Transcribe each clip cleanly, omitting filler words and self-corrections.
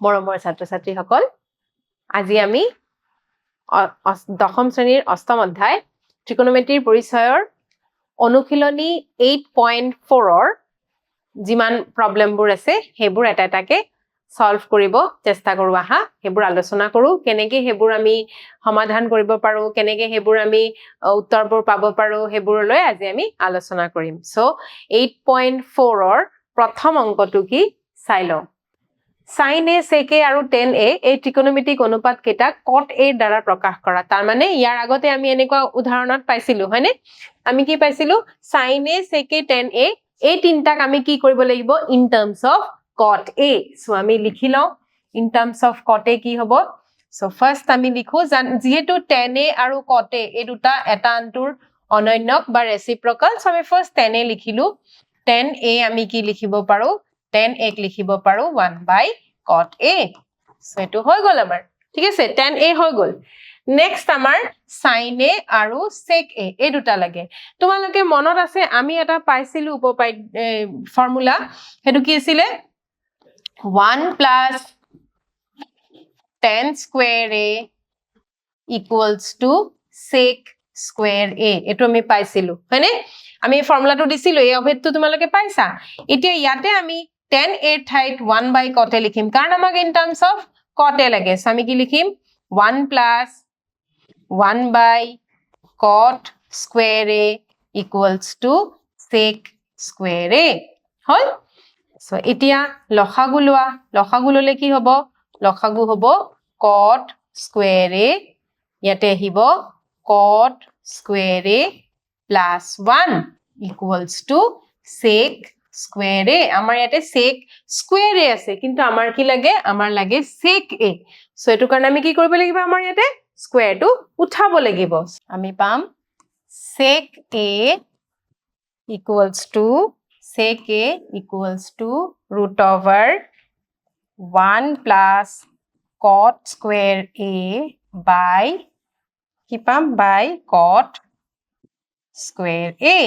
মৰমৰ ছাত্ৰ-ছাত্ৰীসকল আজি আমি দশম শ্ৰেণীৰ অষ্টম অধ্যায় ত্ৰিকোণমিতিৰ পৰিচয়ৰ অনুশীলনী 8.4 যিমান প্ৰবলেমবোৰ আছে হেবোৰ এটা এটাকে সলভ কৰিব চেষ্টা কৰো আহা হেবোৰ আলোচনা কৰো কেনেকৈ হেবোৰ আমি সমাধান কৰিব পাৰো কেনেকৈ হেবোৰ আমি উত্তৰবোৰ পাব পাৰো হেবোৰলৈ আজি আমি আলোচনা কৰিম সো 8.4 ৰ প্ৰথম অংকটো কি চাই লওঁ sin a sec a আৰু tan a এই ত্ৰিকোণমিতিক অনুপাত কেইটা cot a ৰ দ্বাৰা প্ৰকাশ কৰা তাৰ মানে ইয়াৰ আগতে আমি এনেকুৱা উদাহৰণত পাইছিলো হয়নে আমি কি পাইছিলো sin a sec a tan a এই তিনটাক আমি কি কৰিব লাগিব in terms of cot a so আমি লিখি লওঁ in terms of cot a কি হ'ব সো ফাৰ্স্ট আমি লিখো যেহেতু tan a আৰু cot a এই দুটা এটা আনটোৰ অনন্যক বা ৰেচিপ্ৰকাল সো আমি ফাৰ্স্ট tan a লিখিলো tan a আমি কি লিখিব পাৰো tan a লিখিব পাৰো 1 by cot a সো এটো হৈ গল আমাৰ ঠিক আছে tan a হৈ গল নেক্সট আমাৰ sin a আৰু sec a এই দুটা লাগে তোমালোকে মনত আছে আমি এটা পাইছিলো উপপাদ্য ফৰ্মুলা হেতু কি আছিল 1 plus tan square a equals to sec square a এটো আমি পাইছিলো হয়নে আমি ফৰ্মুলাটো দিছিলো এই অভেদটো তোমালোকে পাইছা এতিয়া ইয়াতে আমি tan a ঠাইত 1 by cot a লিখিম কাৰণ আমাক in terms of cot a লাগে সো আমি কি লিখিম 1 plus 1 by cot square a equals to sec square a hall so এতিয়া লসাগু লোৱা লসাগু ললে কি হ'ব লসাগু হ'ব cot square a ইয়াতে আহিব cot square a plus 1 equals to sec square a আমাৰ ইয়াতে sec square a আছে কিন্তু আমাৰ কি লাগে আমাৰ লাগে sec a সো এটো কাৰণে আমি কি কৰিব লাগিব আমাৰ ইয়াতে স্কয়াৰ টো উঠাব লাগিব আমি পাম sec a equals to root over 1 plus cot square a by কি পাম by cot square a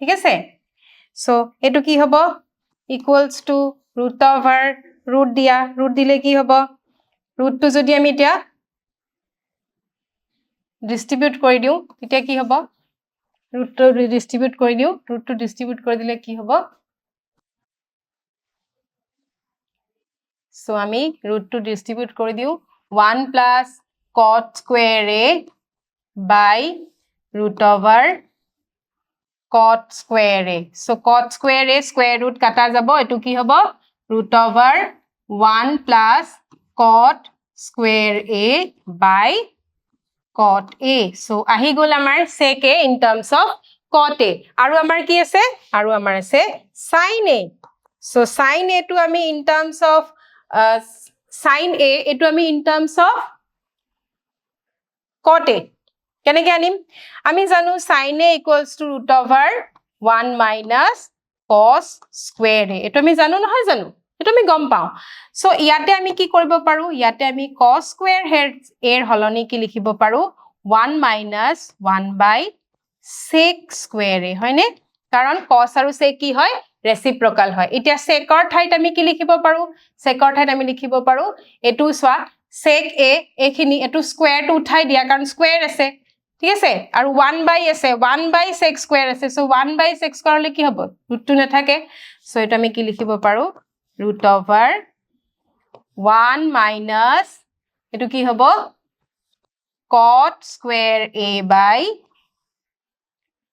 ঠিক আছে সো এটো কি হ'ব equals to root over root দিয়া root দিলে কি হ'ব root টো যদি আমি এতিয়া ডিস্ট্ৰিবিউট কৰি দিও তেতিয়া কি হ'ব root টো ডিস্ট্ৰিবিউট কৰি দিও root টো ডিস্ট্ৰিবিউট কৰি দিলে কি হ'ব সো আমি root টো ডিস্ট্ৰিবিউট কৰি দিও 1 plus cot square a by root over cot square a so cot square a square root কাটা যাব এটো কি হ'ব root over 1 plus cot square a by cot a so আহি গল আমাৰ sec a in terms of cot a আৰু আমাৰ কি আছে আৰু আমাৰ আছে sin a so sin a টো আমি in terms of sin a এটো আমি in terms of cot a কেনেকৈ আনিম আমি জানো sin a equals to root over 1 minus cos square a এটো আমি জানো নহয় জানো এটো আমি গম পাও সো ইয়াতে আমি কি কৰিব পাৰো ইয়াতে আমি cos square a এৰ হলনি কি লিখিব পাৰো 1 minus 1 by sec square a হয়নে কাৰণ cos আৰু sec কি হয় ৰেচিপ্ৰকাল হয় এতিয়া sec ৰ ঠাইত আমি কি লিখিব পাৰো sec ৰ ঠাইত আমি লিখিব পাৰো এটো সোৱা sec a এখিনি এটো স্কয়াৰ টো উঠাই দিয়া কাৰণ স্কয়াৰ আছে ঠিক আছে আৰু 1 by আছে 1 by sec square আছে সো 1 by sec square হলে কি হ'ব root টো নাথাকে সো এটা আমি কি লিখিব পাৰো root over 1 minus এটো কি হ'ব cot square a by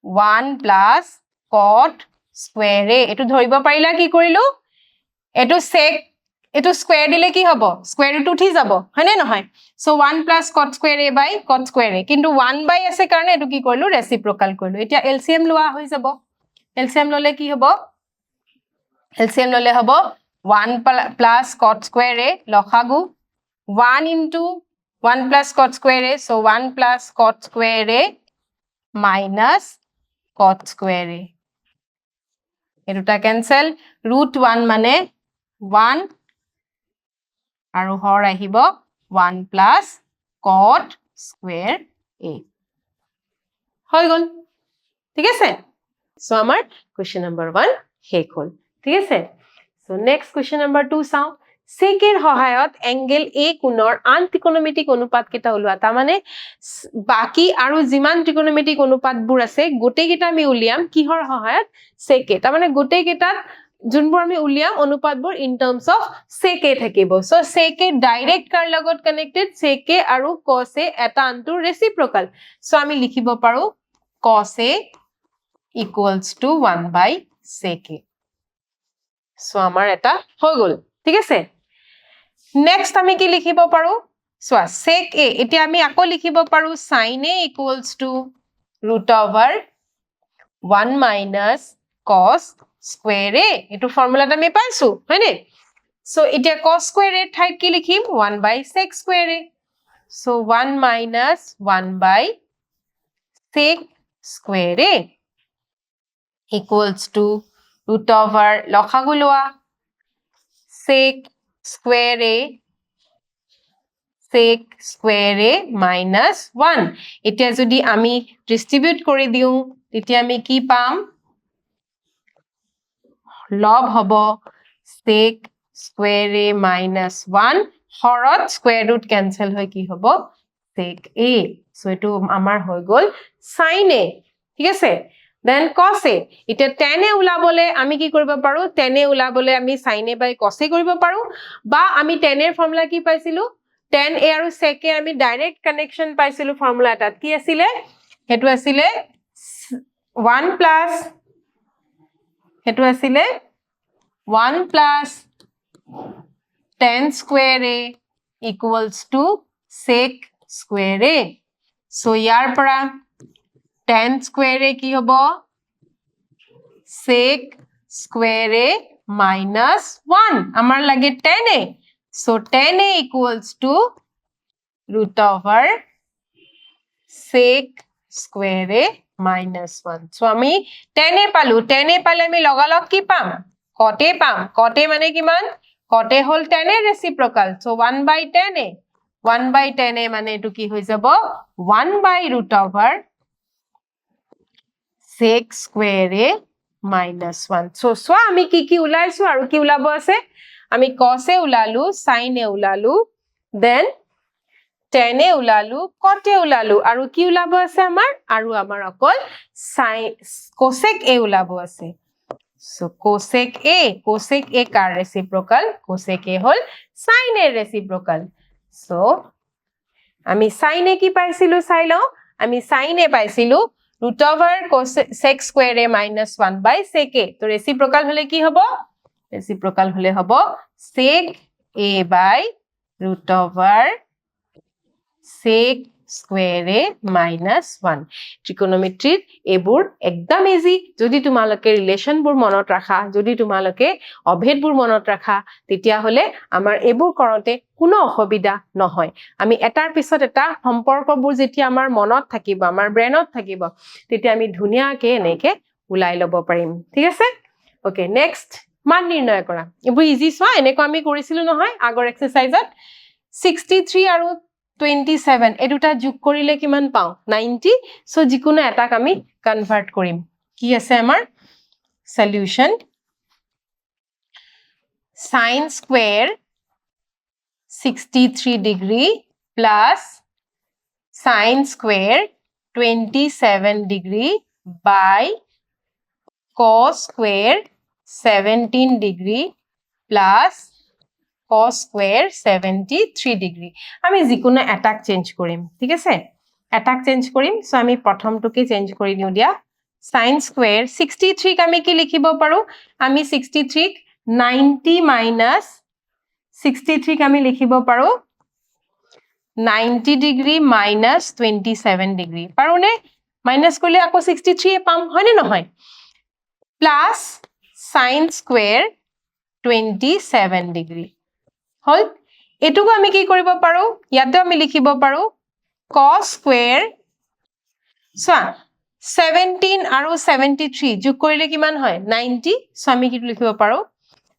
1 plus cot square a এটো ধৰিব পাৰিলা কি কৰিলো এটো sec এটো স্কয়াৰ দিলে কি হ'ব স্কয়াৰ ৰুট উঠি যাব হয়নে নহয় so 1 plus cot square a by cot square a কিন্তু 1 by আছে কাৰণে এটো কি কৰিলো ৰেচিপ্ৰকাল কৰিলো এতিয়া এলসিএম লোৱা হৈ যাব এলসিএম ললে কি হ'ব এলসিএম ললে হ'ব 1 plus cot square a লসাগু 1 into 1 plus cot square a so 1 plus cot square a minus cot square a এটোটা ক্যান্সেল root 1 মানে 1 আৰু হৰ আহিব 1 plus cot square a হৈ গল ঠিক আছে সো আমাৰ কোৱেশ্চন নম্বৰ 1 শেষ হল ঠিক আছে সো নেক্সট কোৱেশ্চন নম্বৰ 2 চাও sec এৰ সহায়ত এংগেল A কোণৰ আন ত্ৰিকোণমিতিক অনুপাত কেইটা উলিওৱা তাৰমানে বাকি আৰু যিমান ত্ৰিকোণমিতিক অনুপাতবোৰ আছে গোটেইকেইটা আমি উলিয়াম কিহৰ সহায়ত sec A তাৰমানে গোটেইকেইটাত যোনবোৰ আমি উলিয়াম অনুপাতবোৰ in terms of sec A থাকিব সো sec A ডাইৰেক্ট কাৰ লগত কানেক্টেড sec A আৰু cos A এটা আনটো ৰেচিপ্ৰকাল সো আমি লিখিব পাৰো cos A equals to 1 by sec A so আমাৰ এটা হৈ গল ঠিক আছে নেক্সট আমি কি লিখিব পাৰো সো sec A এতিয়া আমি আকৌ লিখিব পাৰো sin A equals to root over 1 minus cos square A এটো ফৰ্মুলাটা আমি পাইছো হয়নে সো এতিয়া cos square A ঠাইত কি লিখিম 1 by sec square A so 1 minus 1 by sec square A equals to root over লসাগু লোৱা sec square A minus 1 এতিয়া যদি আমি ডিস্ট্ৰিবিউট কৰি দিও তেতিয়া আমি কি পাম লব হ'ব sec square A minus 1 হৰত square root cancel হৈ কি হ'ব sec A সো এটো আমাৰ হৈ গল sin A ঠিক আছে then cos A এটা tan A উলাবলে আমি কি কৰিব পাৰো tan A উলাবলে আমি sin A by cos A কৰিব পাৰো বা আমি tan A ফৰ্মুলা কি পাইছিলো tan A আৰু sec A আমি ডাইৰেক্ট কানেকশন পাইছিলো ফৰ্মুলা এটাত কি আছিল হেতু আছিল 1 plus হেতু আছিল 1 plus tan square A equals to sec square A so ইয়াৰ পৰা tan square A কি হ'ব sec square A minus 1 আমাৰ লাগে tan A so tan A equals to root over sec square A minus 1 so আমি tan A পালো tan A পালে আমি লগালগ কি পাম cot A পাম cot A মানে কিমান cot A hall tan A reciprocal so 1 by tan A 1 by tan A মানে এটো কি হৈ যাব 1 by root over sec square A minus 1 so আমি কি উলাইছো আৰু কি উলাব আছে আমি cos A উলালো sin A উলালো then tan A উলালো cot A উলালো আৰু কি উলাব আছে আমাৰ আৰু আমাৰ অকল cosec A উলাব আছে so cosec A car reciprocal cosec A hall sin A reciprocal so আমি sin A কি পাইছিলো চাই লও আমি sin A পাইছিলো root over sec square A minus 1 by sec A তো reciprocal হলে কি হ'ব reciprocal হলে হ'ব sec A by root over sec square A minus 1 trigonometry এবোৰ একদম ইজি যদি তোমালকে ৰিলেশন বোৰ মনত ৰাখা যদি তোমালকে অভেদ বোৰ মনত ৰাখা তেতিয়া হলে আমাৰ এবোৰ কৰতে কোনো অসুবিধা নহয় আমি এটাৰ পিছত এটা সম্পৰ্কবোৰ যেতিয়া আমাৰ মনত থাকিব আমাৰ ব্ৰেইনত থাকিব তেতিয়া আমি ধুনিয়াকে এনেকে উলাই লব পাৰিম ঠিক আছে ওকে নেক্সট মান নিৰ্ণয় কৰা এবোৰ ইজি সোৱা এনেকৈ আমি কৰিছিলো নহয় আগৰ এক্সাৰসাইজত 63 আৰু 27 এই দুটা যোগ কৰিলে কিমান পাও 90 সো যিকোনো এটাক আমি কনভাৰ্ট কৰিম কি আছে আমাৰ solution sin square 63 degree plus sin square 27 degree by cos square 17 degree plus cos square 73 degree আমি যিকোনো এটাক চেঞ্জ কৰিম ঠিক আছে এটাক চেঞ্জ কৰিম সো আমি প্ৰথমটোকে চেঞ্জ কৰি দিও দিয়া sin square 63 ক আমি কি লিখিব পাৰো আমি 63 ক 90 minus 63 ক আমি লিখিব পাৰো 90 degree minus 27 degree পাৰোনে মাইনাস কৰিলে আকৌ 63 এ পাম হয়নে নহয় plus sin square 27 degree হল এটুকু আমি কি কৰিব পাৰো ইয়াতে আমি লিখিব পাৰো cos square সো 17 আৰু 73 যোগ কৰিলে কিমান হয় 90 সো আমি কি লিখিব পাৰো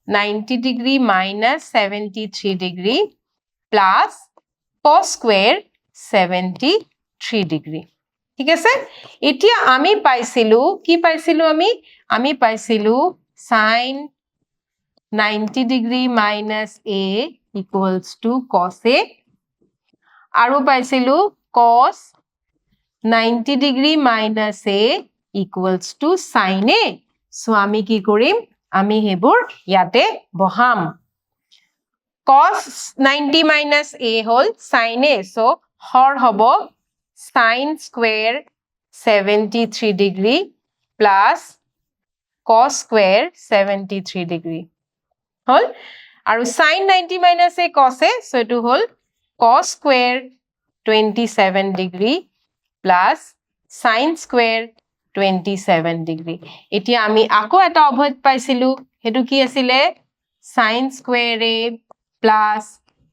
90 degree minus 73 degree plus cos square 73 degree ঠিক আছে এতিয়া আমি পাইছিলো কি পাইছিলো আমি পাইছিলো sin 90 degree minus a equals to cos a. আৰু পাইছিলো cos 90 degree minus a equals to sin a. So আমি কি কৰিম? আমি হেবোৰ ইয়াতে বহাম. Cos 90 minus a hall sin a. So Har হব sin square 73 degree plus cos square 73 degree. হল? আৰু sin 90 minus a cos a. So এটো হল cos square 27 degree plus sin square 27 degree. এতিয়া আমি আকৌ এটা অভেদ পাইছিলো হেতু কি আছিলে sin square a plus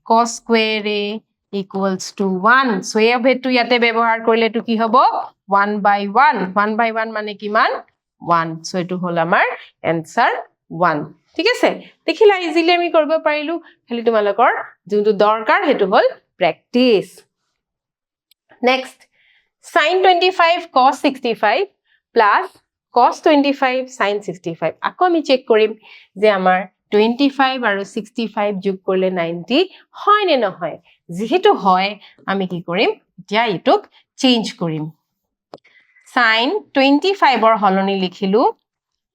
cos square a equals to 1. So এই অভেদটো ইয়াতে ব্যৱহাৰ কৰিলে তো কি হ'ব 1/1. 1/1 মানে কিমান 1. So এটো হল আমাৰ answer 1. ঠিক আছে দেখিলা ইজিলি আমি কৰিব পাৰিলো খালি তোমালোকৰ যোনটো দৰকাৰ হেতু হল প্ৰ্যাকটিস. Next sin 25 cos 65 plus cos 25 sin 65. আকৌ আমি চেক কৰিম যে আমাৰ 25 আৰু 65 যোগ কৰিলে 90 হয় নে নহয় যেহেতু হয় আমি কি কৰিম এতিয়া ইটোক চেঞ্জ কৰিম sin 25 ৰ হলনি লিখিলো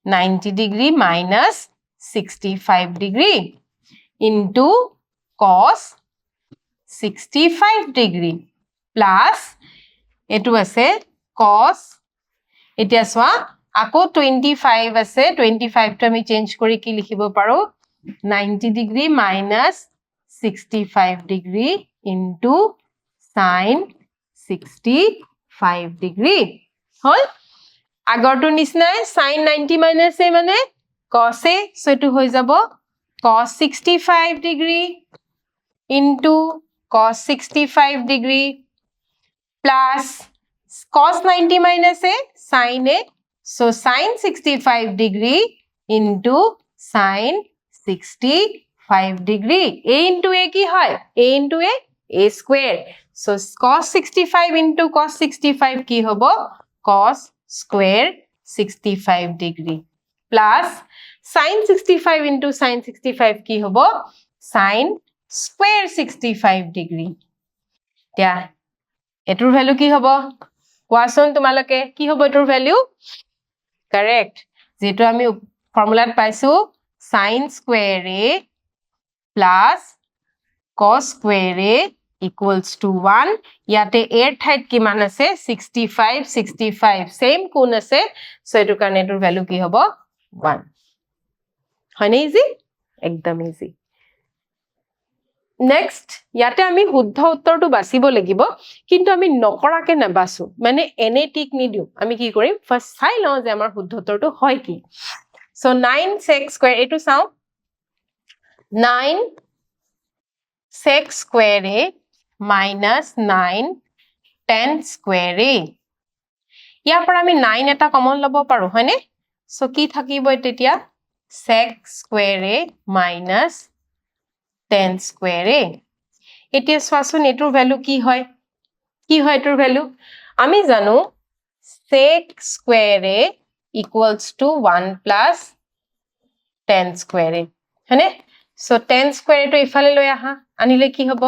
90 degree minus 65 degree into cos 65 degree plus এটো আছে cos এতিয়া সোয়া আকৌ 25 আছে 25 টো আমি চেঞ্জ কৰি কি লিখিব পাৰো 90 degree minus 65 degree into sin 65 degree হল আগৰটো নিচিনাই sin 90 minus a মানে cos a so এটো হৈ যাব cos 65 degree into cos 65 degree plus cos 90 minus a sin a so sin 65 degree into sin 65 degree a into a ki hoy a into a square so cos 65 into cos 65 ki hobo cos square 65 degree plus sin 65 into sin 65 ki hobo sin square 65 degree tia এটোৰ value কি হ'ব কোৱাচোন তোমালোকে কি হ'ব এটোৰ value correct যেটো আমি ফর্মুলাত পাইছো sin square a plus cos square a equals to 1 ইয়াতে a ৰ ঠাইত কিমান আছে 65 65 সেম কোন আছে সো এটো কাৰণে এটোৰ ভ্যালু কি হ'ব 1 হয়নে ইজি একদম ইজি Next, ইয়াতে আমি শুদ্ধ উত্তৰটো বাছিব লাগিব কিন্তু আমি নকৰাকে নাবাসু মানে এনে টিক নিদিও আমি কি কৰিম ফাৰ্স্ট চাই লও যে আমাৰ শুদ্ধ উত্তৰটো হয় কি সো 9 sec square এটো চাও 9 sec square a minus 9 10 square a ইয়াৰ পৰা আমি 9 এটা কমন লব পাৰো হয়নে সো কি থাকিব তেতিয়া sec square a minus 10 square a এতিয়া সোয়াসুন এটোৰ ভ্যালু কি হয় এটোৰ ভ্যালু আমি জানো sec square a equals to 1 plus 10 square a হয়নে so 10 square to ইফালে লৈ আহা আনিলে কি হ'ব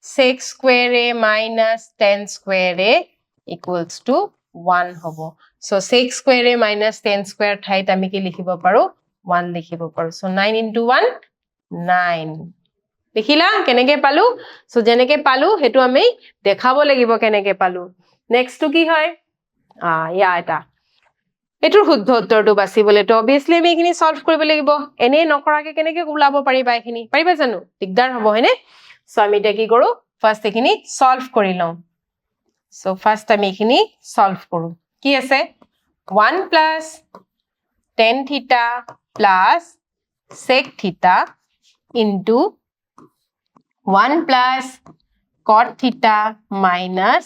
sec square a minus 10 square a equals to 1 হ'ব so sec square a minus 10 square ঠাইত আমি কি লিখিব পাৰো 1 লিখিব পাৰো so 9 into 1 9 দেখিলা কেনেকে পালো সো জেনেকে পালো হেতু আমি দেখাব লাগিব কেনেকে পালো নেক্সট টু কি হয় ইয়া এটা এটোৰ শুদ্ধ উত্তৰটো বাছিবলে তো obviously আমি এখিনি সলভ কৰিব লাগিব এনে নকৰাকে কেনেকে ওলাব পাৰিবা এখিনি পাৰিবা জানো দিগদাৰ হ'ব হয়নে সো আমি এটা কি কৰো ফাৰ্স্ট এখিনি সলভ কৰি লও সো ফাৰ্স্ট আমি এখিনি সলভ কৰো কি আছে 1 plus tan theta plus sec theta into 1 plus cot theta minus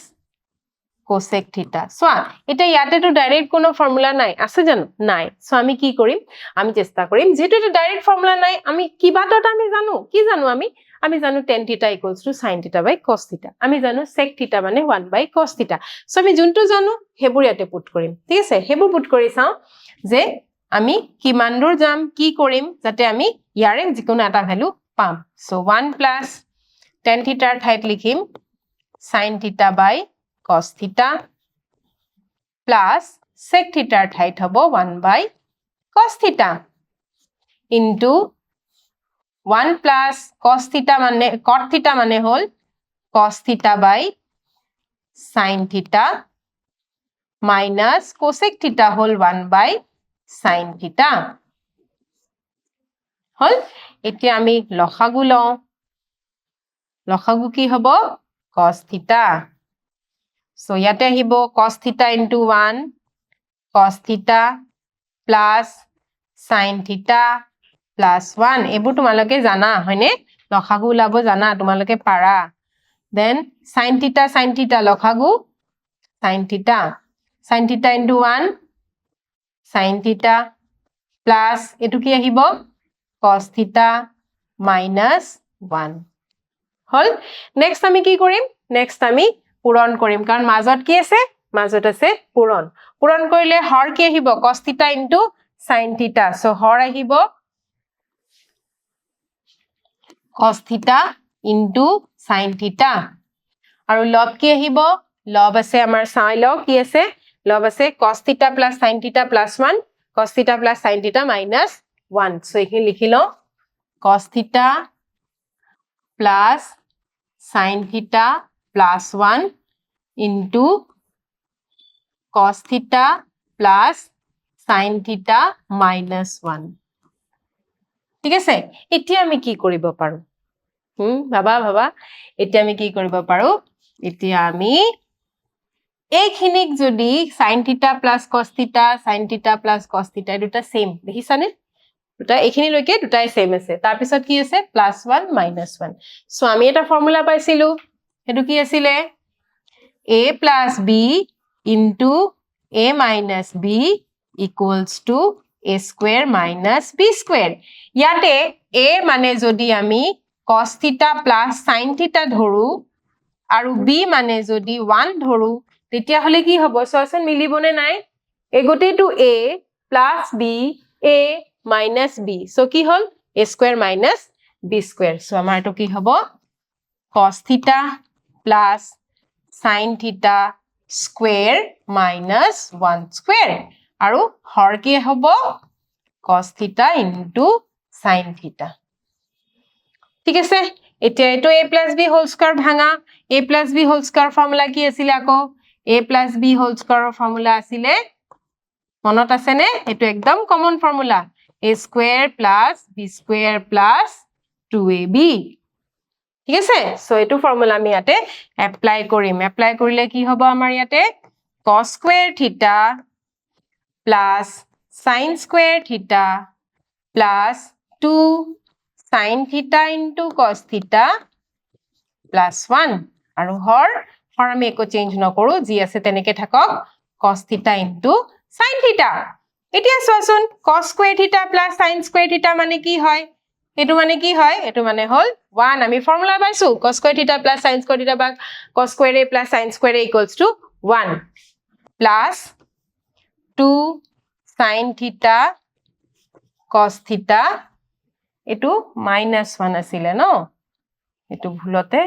cosec theta so এটা ইয়াতে তো ডাইরেক্ট কোনো ফর্মুলা নাই আছে জানো নাই সো আমি কি কৰিম আমি চেষ্টা কৰিম যেটো এটা ডাইরেক্ট ফর্মুলা নাই আমি কিবাটা আমি জানো কি জানো আমি জানো tan theta equals to sin theta by cos theta আমি জানো sec theta মানে 1 by cos theta সো আমি যোনটো জানো হেবুৰ ইয়াতে পুট কৰিম ঠিক আছে হেবু পুট কৰি চাও যে আমি কিমান দূৰ যাম কি কৰিম যাতে আমি ইয়াৰে যিকোনো এটা ভ্যালু পাম সো 1 প্লাস tan থিটাৰ ঠাইত লিখিম sin থিটা বাই cos থিটা প্লাস sec থিটাৰ ঠাইত হ'ব 1 বাই cos থিটা ইনটু 1 প্লাস cos থিটা মানে cot থিটা মানে হল cos থিটা বাই sin থিটা মাইনাস cosec থিটা হল 1 বাই sin থিটা হল এতিয়া আমি লসাগু লওঁ লসাগু কি হ'ব cos থিটা সো ইয়াতে আহিব cos থিটা ইনটু 1 cos থিটা প্লাস sin থিটা প্লাস 1 এবোৰ তোমালোকে জানা হয়নে লসাগু ওলাব জানা তোমালোকে পাৰা দেন sin থিটা লসাগু sin থিটা ইনটু 1 sin থিটা প্লাস এটো কি আহিব cos থিটা মাইনাস 1 হল নেক্সট আমি কি কৰিম নেক্সট আমি পূৰণ কৰিম কাৰণ মাজত কি আছে মাজত আছে পূৰণ পূৰণ কৰিলে হৰ কি আহিব cos থিটা ইনটু sin থিটা সো হৰ আহিব cos থিটা ইনটু sin থিটা আৰু লব কি আহিব লব আছে আমাৰ চাই লও কি আছে লব আছে cos থিটা প্লাস sin থিটা প্লাস 1 cos থিটা প্লাস sin থিটা মাইনাস 1 সো এখিনি লিখি লও cos থিটা প্লাস sin থিটা প্লাস 1 ইনটু cos থিটা প্লাস sin থিটা মাইনাস 1 ঠিক আছে এতিয়া আমি কি কৰিব পাৰো ভাবা এতিয়া আমি কি কৰিব পাৰো এতিয়া আমি এইখিনিক যদি sin থিটা প্লাস cos থিটা sin থিটা প্লাস cos থিটা দুটা সেম দেখিছানে দুটা এইখিনি লৈকে দুটাই সেম আছে তাৰ পিছত কি আছে +1 -1 সো আমি এটা ফৰ্মুলা পাইছিলো হেতু কি আছিল a plus b into a minus b equals to a square minus b square ইয়াতে a মানে যদি আমি cos থিটা plus sin থিটা ধৰু আৰু b মানে যদি 1 ধৰু তেতিয়া হলে কি হ'ব সচন মিলিবনে নাই এগটেটো a plus b a minus b so কি হল a square minus b square so আমাৰ এটো কি হ'ব cos থিটা plus sin থিটা square minus 1 square আৰু হৰ কি হ'ব cos থিটা into sin থিটা ঠিক আছে এতিয়া এটো a plus b whole square ভাঙা a plus b whole square formula কি আছিল আকৌ a plus b whole square formula আছিল মনত আছে নে এটো একদম common formula a square plus b square plus 2ab ঠিক আছে সো এটো ফৰ্মুলা আমি ইয়াতে এপ্লাই কৰিম এপ্লাই কৰিলে কি হ'ব আমাৰ ইয়াতে cos square থিটা plus sin square থিটা plus 2 sin theta into cos theta plus 1 আৰু হৰ আমি একো চেঞ্জ নকৰো জি আছে তেনেকে থাকক cos theta into sin theta এতিয়া চোৱাচোন cos square theta plus sin square theta মানে কি হয় এটো মানে কি হয় এটো মানে হল 1 আমি ফৰ্মুলা পাইছো cos square theta plus sin square theta বা cos square a plus sin square a equals to 1 plus 2 sin theta cos theta এটো -1 আছিল ন এটো ভুলতে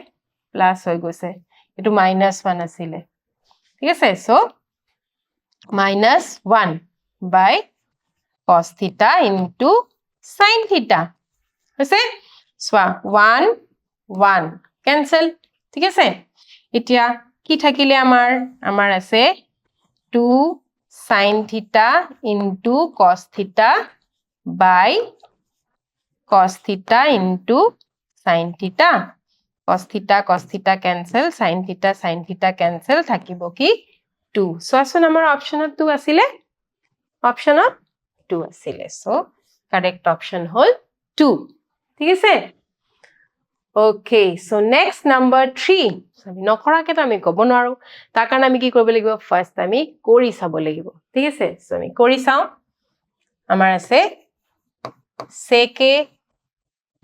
প্লাস হৈ গৈছে এটো -1 আছিল ঠিক আছে so -1 by cos theta into sin theta হৈছে সোয়া 1 1 ক্যান্সেল ঠিক আছে এতিয়া কি থাকিলে আমাৰ আছে 2 sin theta into cos theta by cos theta into sin theta cos theta cancel sin theta cancel থাকিবো কি 2 সোয়াসন আমাৰ অপশনত 2 আছিল অপশনত 2 আছিল সো কারেক্ট অপশন হল 2 ঠিক আছে ওকে সো নেক্সট নাম্বার 3 আমি নকৰাকে তো আমি ক'ব নোৱাৰো তাৰ কাৰণে আমি কি কৰিব লাগিব ফাৰ্স্ট আমি কৰি চাব লাগিব ঠিক আছে সো আমি কৰি চাও আমাৰ আছে sec a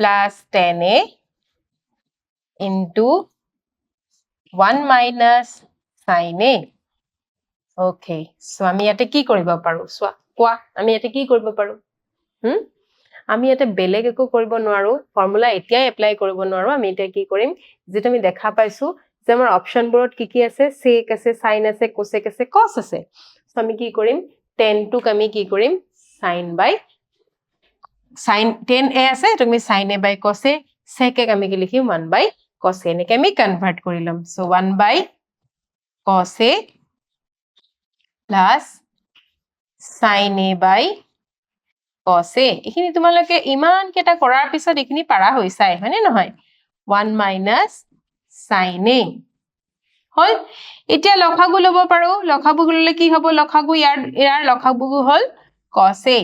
plus 10a into 1 minus sin a okay so আমি ইয়াতে কি কৰিব পাৰো সোৱা কোৱা আমি ইয়াতে কি কৰিব পাৰো আমি ইয়াতে বেলেগ একো কৰিব নোৱাৰো ফৰ্মুলা এতিয়াই এপ্লাই কৰিব নোৱাৰো আমি এতিয়া কি কৰিম যেটা আমি দেখা পাইছো যে আমাৰ অপচনবোৰত কি আছে sec আছে sin আছে cosec আছে cos আছে সো আমি কি কৰিম tan টোক আমি কি কৰিম sin by sin tan a আছে তুমি sin a by cos a sec ক আমি কি লিখিম 1 by cos a এনেকে আমি কনভার্ট কৰি লম so 1 by cos a plus sin a by cos a এখিনি তোমালোকে ইমান কেটা কৰাৰ পিছত এখিনি পাৰা হৈছাই হয়নে নহয় 1 minus sin a হল এতিয়া লখাগু লব পাৰো লখাগু ললে কি হ'ব লখাগু ইয়াৰ লখাগু হল cos a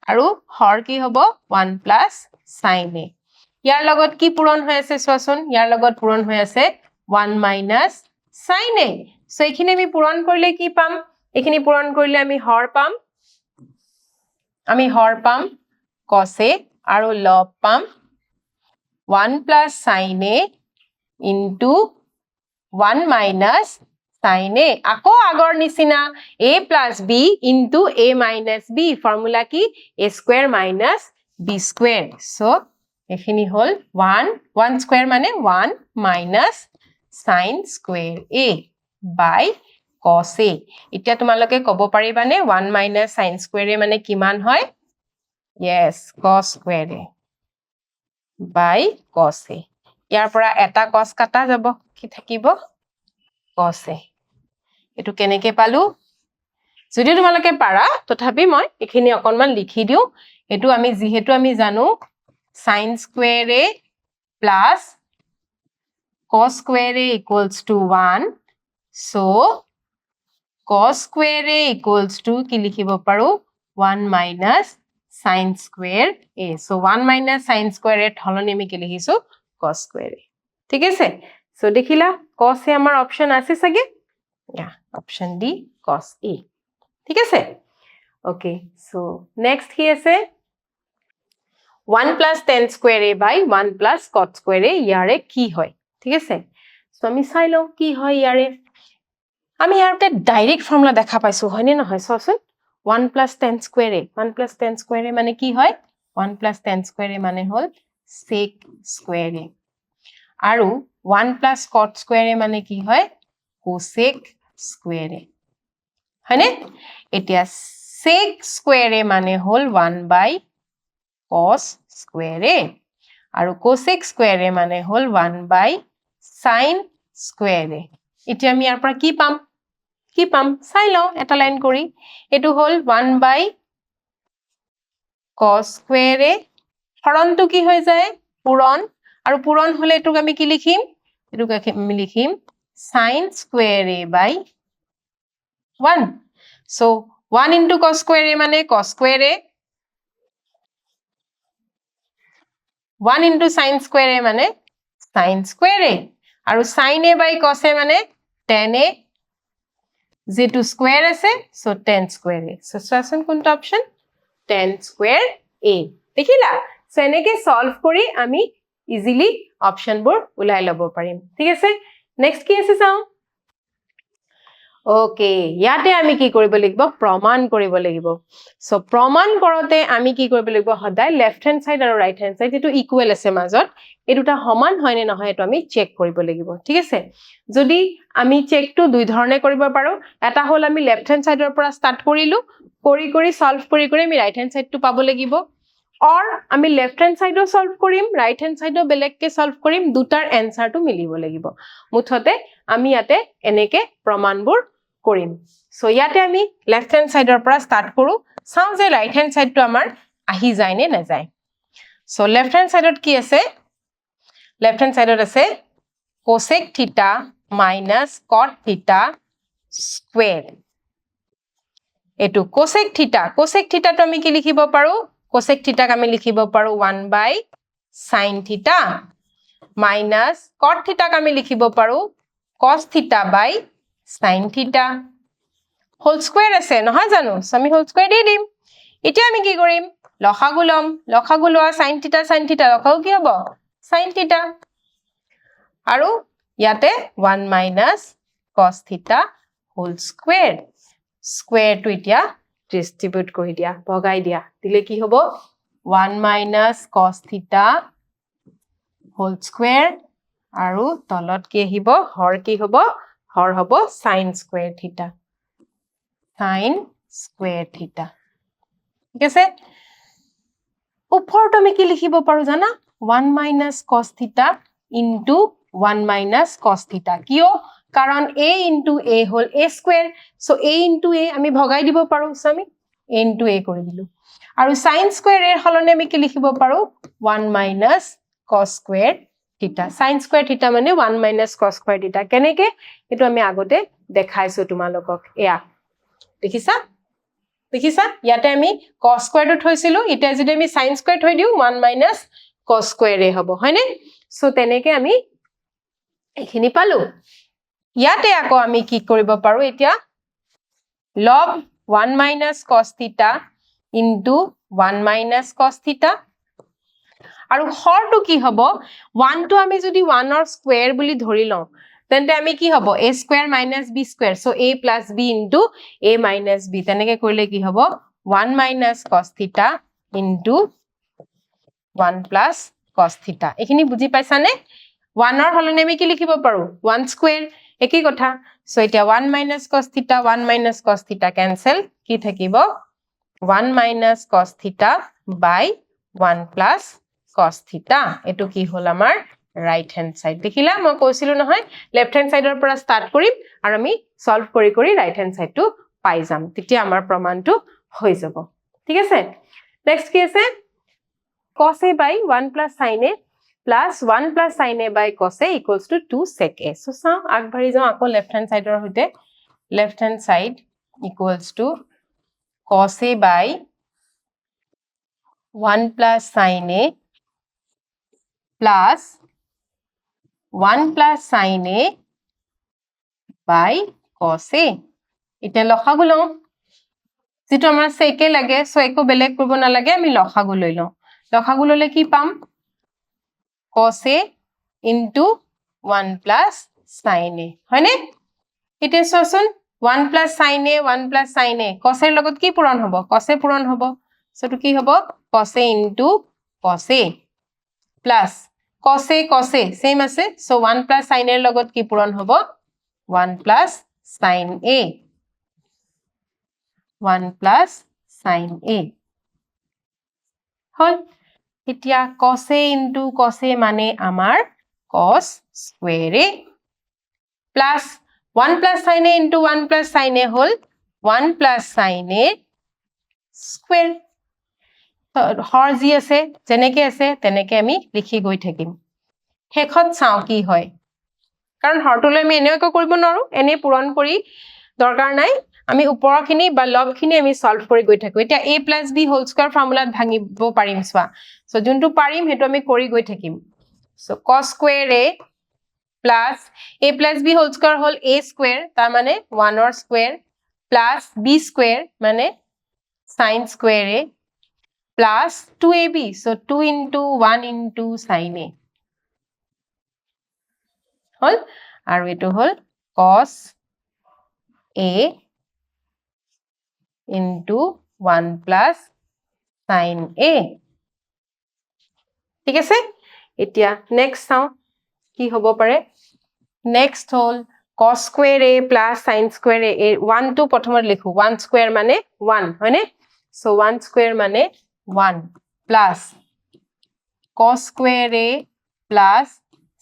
আৰু হৰ কি হ'ব 1 plus sin a ইয়াৰ লগত কি পূৰণ হৈ আছে চোৱাচোন ইয়াৰ লগত পূৰণ হৈ আছে 1 minus sin a সো এখিনি আমি পূৰণ কৰিলে কি পাম এখিনি পূৰণ কৰিলে আমি হৰ পাম cos a আৰু লব পাম 1 plus sin a into 1 minus sin a আকৌ আগৰ নিচিনা a plus b into a minus b formula কি a square minus b square so এখিনি হল 1 square মানে 1 minus sin square a by cos a এতিয়া তোমালোকে ক'ব পাৰিবানে 1 minus sin square a মানে কিমান হয় yes cos square a by cos a ইয়াৰ পৰা এটা cos কাটা যাব কি থাকিব cos a এটো কেনেকে পালো যদি তোমালোকে পাৰা তথাপি মই এখিনি অকনমান লিখি দিও এটো আমি যেহেতু আমি জানো sin square a plus cos square a equals to 1 so cos square a equals to কি লিখিব পাৰো 1 minus sin square a so 1 minus sin square a ধলনি আমি কি লিখিছো cos square a ঠিক আছে সো দেখিলা cos a আমাৰ অপচন আছে সাগে অপচন ডি cos a ঠিক আছে ওকে সো নেক্সট কি আছে 1 plus tan square a by 1 plus cot square a ইয়ারে কি হয় ঠিক আছে সো আমি চাই লও কি হয় ইয়ারে আমি ইয়াতে ডাইরেক্ট ফর্মুলা দেখা পাইছো হয়নে নহয় সসন 1 plus tan square a 1 plus tan square a মানে কি হয় 1 plus tan square a মানে হল sec square a আৰু 1 plus cot square a মানে কি হয় cosec square a হয়নে এতিয়া sec square a মানে হল 1 by cos square a আৰু cosec square a মানে হল 1 by sin square a এতিয়া আমি ইয়াৰ পৰা কি পাম চাই লও এটা লাইন কৰি এটো হল 1 by cos square a হৰণটো কি হৈ যায় পূৰণ আৰু পূৰণ হলে এটুক আমি কি লিখিম এটুক আমি লিখিম sin square a by 1 so 1 into cos square a মানে cos square a 1 into sin square a মানে sin square a আৰু sin a by cos a মানে tan a যেটো স্কয়ার আছে so tan square a so সসন কোনটা option tan square a দেখিলা so এনেকে সলভ কৰি আমি ইজিলি অপশনবোৰ উলাই লব পাৰিম ঠিক আছে নেক্সট কি আছে চাও ওকে ইয়াতে আমি কি কৰিব লাগিব প্ৰমাণ কৰিব লাগিব সো প্ৰমাণ কৰতে আমি কি কৰিব লাগিব হদাই লেফট হ্যান্ড সাইড আৰু ৰাইট হ্যান্ড সাইড এটো ইকুৱেল আছে মাজত এই দুটা সমান হয় নে নহয় এটো আমি চেক কৰিব লাগিব ঠিক আছে যদি আমি চেকটো দুই ধৰণে কৰিব পাৰো এটা হল আমি লেফট হ্যান্ড সাইডৰ পৰা স্টাৰ্ট কৰিলো কৰি সলভ কৰি আমি ৰাইট হ্যান্ড সাইডটো পাব লাগিব or আমি লেফট হ্যান্ড সাইডও সলভ কৰিম ৰাইট হ্যান্ড সাইডও বেলেগকে সলভ কৰিম দুটাৰ এনসাৰটো মিলিব লাগিব মুঠতে আমি ইয়াতে এনেকে প্ৰমাণবোৰ কৰিম সো ইয়াতে আমি লেফট হ্যান্ড সাইডৰ পৰা স্টাৰ্ট কৰো চাও যে ৰাইট হ্যান্ড সাইডটো আমাৰ আহি যায় নে না যায় সো লেফট হ্যান্ড সাইডত কি আছে লেফট হ্যান্ড সাইডত আছে cosec theta minus cot theta square এটো cosec theta তো আমি কি লিখিব পাৰো cosec theta ক আমি লিখিব পাৰো 1 by sin theta minus cot theta ক আমি লিখিব পাৰো cos theta by sin theta whole square আছে নহয় জানো আমি হোল স্কয়ার দি দিম এতিয়া আমি কি কৰিম লখাগু লোৱা sin theta লখাগু কি হ'ব sin theta আৰু ইয়াতে 1 minus cos theta whole square টো এতিয়া ডিস্ট্ৰিবিউট কৰি দিয়া ভগাই দিয়া দিলে কি হ'ব 1 minus cos theta whole square আৰু তলত কি আহিব হৰ কি হ'ব হৰ হ'ব sin square theta sin square theta ঠিক আছে ওপৰত আমি কি লিখিব পাৰো জানা 1 minus cos theta into 1 minus cos theta কিয় কাৰণ a into a hall a square so a into a আমি ভগাই দিব পাৰো so আমি a into a কৰি দিলো আৰু sin square এৰ হলনে আমি কি লিখিব পাৰো 1 minus cos square theta sin square theta মানে 1 minus cos square theta কেনেকে এটো আমি আগতে দেখাইছো তোমালোকক এয়া দেখিছা দেখিছা ইয়াতে আমি cos square টো থৈছিলো এটা যদি আমি sin square থৈ দিও 1 minus cos square এ হ'ব হয়নে সো তেনেকে আমি এখিনি পালো ইয়াতে আকৌ আমি কি কৰিব পাৰো এতিয়া log 1 minus cos theta into 1 minus cos theta আৰু হৰটো কি হ'ব 1 টো আমি যদি 1 ৰ স্কয়াৰ বুলি ধৰি লওঁ তেন্তে আমি কি হ'ব a square minus b square so a plus b into a minus b তেনেকে কৰিলে কি হ'ব 1 minus cos theta into 1 plus cos theta এখিনি বুজি পাইছানে 1 ৰ হলনে আমি কি লিখিব পাৰো 1 square একই কথা so এতিয়া 1 minus cos theta 1 minus cos theta cancel কি থাকিব 1 minus cos theta by 1 plus cos theta এটো কি হল আমাৰ right hand side দেখিলা মই কৈছিলো নহয় left hand side ৰ পৰা start কৰিম আৰু আমি solve কৰি কৰি right hand side টো পাই যাম তেতিয়া আমাৰ প্ৰমাণটো হৈ যাব ঠিক আছে next কি আছে cos a by 1 plus sin a plus 1 plus sin a by cos a equals to 2 sec a so চাও আগবাঢ়ি যাও আকৌ left hand side ৰ হৈতে left hand side equals to cos a by 1 plus sin a plus 1 plus sin a by cos a এটা লসাগু লও যেটো আমাৰ sec a লাগে সো একো বেলেগ কৰিব না লাগে আমি লসাগু লৈ লও লসাগু ললে কি পাম cos a into 1 plus sin a হয়নে এটা সসন 1 plus sin a 1 plus sin a cos এর লগত কি পূরণ হবো cos a পূরণ হবো সো তো কি হবো cos a into cos a plus cos a same আছে so 1 plus sin এর লগত কি পূরণ হবো 1 plus sin a 1 plus sin a হল এতিয়া cos a into cos a মানে আমাৰ cos square a plus 1 plus sin a into 1 plus sin a hall 1 plus sin a square Har G আছে যেনেকে আছে তেনেকে আমি লিখি গৈ থাকিম হেখত চাও কি হয় কাৰণ হৰটোলে আমি এনেও একো কৰিব নোৱাৰো এনে পূৰণ কৰি দৰকাৰ নাই আমি ওপৰখিনি বা লগখিনি আমি সলভ কৰি গৈ থাকো এটা a plus b whole square ফৰ্মুলাত ভাঙিব পাৰিম সোৱা সো যোনটো পাৰিম হেটো আমি কৰি গৈ থাকিম so cos square a plus a plus b whole square hall a square তাৰ মানে 1 ৰ square plus b square মানে sin square a plus 2ab so 2 into 1 into sin a হল আৰু এটো হল cos a into 1 plus sin a ঠিক আছে এতিয়া next চাও কি হ'ব পাৰে next hall cos square a plus sin square a 1 টো প্ৰথমত লিখো 1 square মানে 1 হয়নে so 1 square মানে 1 plus cos square a plus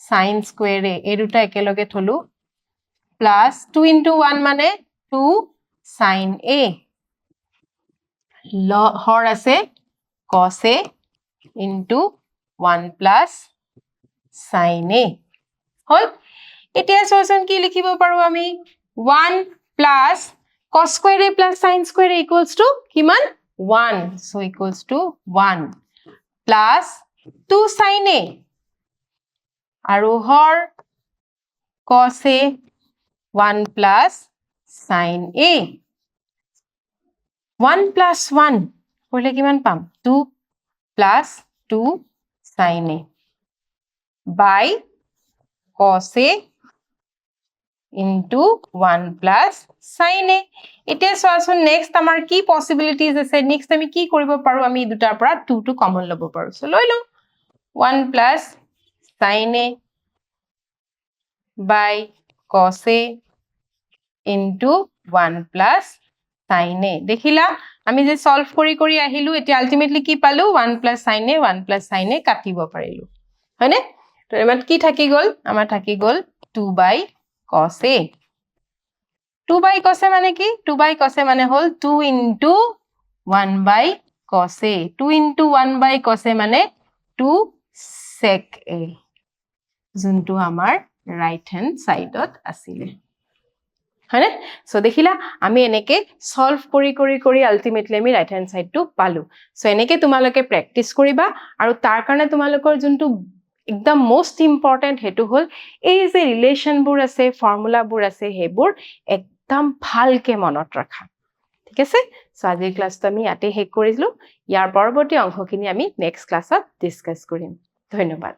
sin square a এই দুটা একেলগে থলো plus 2 into 1 মানে 2 sin a হৰ আছে cos a into 1 plus sin a হল এতিয়া সসন কি লিখিব পাৰো আমি 1 plus cos square a plus sin square a equals to কিমান 1 so equals to 1 plus 2 sin a আৰু Har cos a 1 plus sin a 1 plus 1 কৰিলে কিমান পাম 2 plus 2 sin a by cos a into 1 plus sin A. এতিয়া চোৱাচোন next আমাৰ কি পসিবিলিটিজ আছে নেক্সট আমি কি কৰিব পাৰো আমি দুটাৰ পৰা 2 টো কমন ল'ব পাৰো সো লৈ লওঁ 1 plus sin A by cos A into 1 plus sin A দেখিলা আমি যে সলভ কৰি আহিলো এতিয়া আলটিমেটলি কি পালো 1 plus sin A 1 plus sin A কাটিব পাৰিলো হয়নে তো এমাত কি থাকি গল আমাৰ থাকি গল 2 by cos A 2 by cos A মানে কি 2 by cos A মানে হল 2 into 1 by cos A 2 into 1 by cos A মানে 2 sec A যোনটো আমাৰ ৰাইট হ্যান্ড সাইডত আছিল হয়নে সো দেখিলা আমি এনেকে সলভ কৰি আলটিমেটলি আমি ৰাইট হ্যান্ড সাইডটো পালো সো এনেকে তোমালোকে প্ৰ্যাকটিস কৰিবা আৰু তাৰ কাৰণে তোমালোকৰ যোনটো একদম মোস্ট ইম্পৰ্টেন্ট হেতু হল এই যে ৰিলেশনবোৰ আছে ফৰ্মুলাবোৰ আছে হেবোৰ একদম ভালকে মনত ৰাখা ঠিক আছে সো আজিৰ ক্লাসটো আমি ইয়াতে শেষ কৰিলো ইয়াৰ পৰৱৰ্তী অংশখিনি আমি নেক্সট ক্লাছত ডিসকাস কৰিম ধন্যবাদ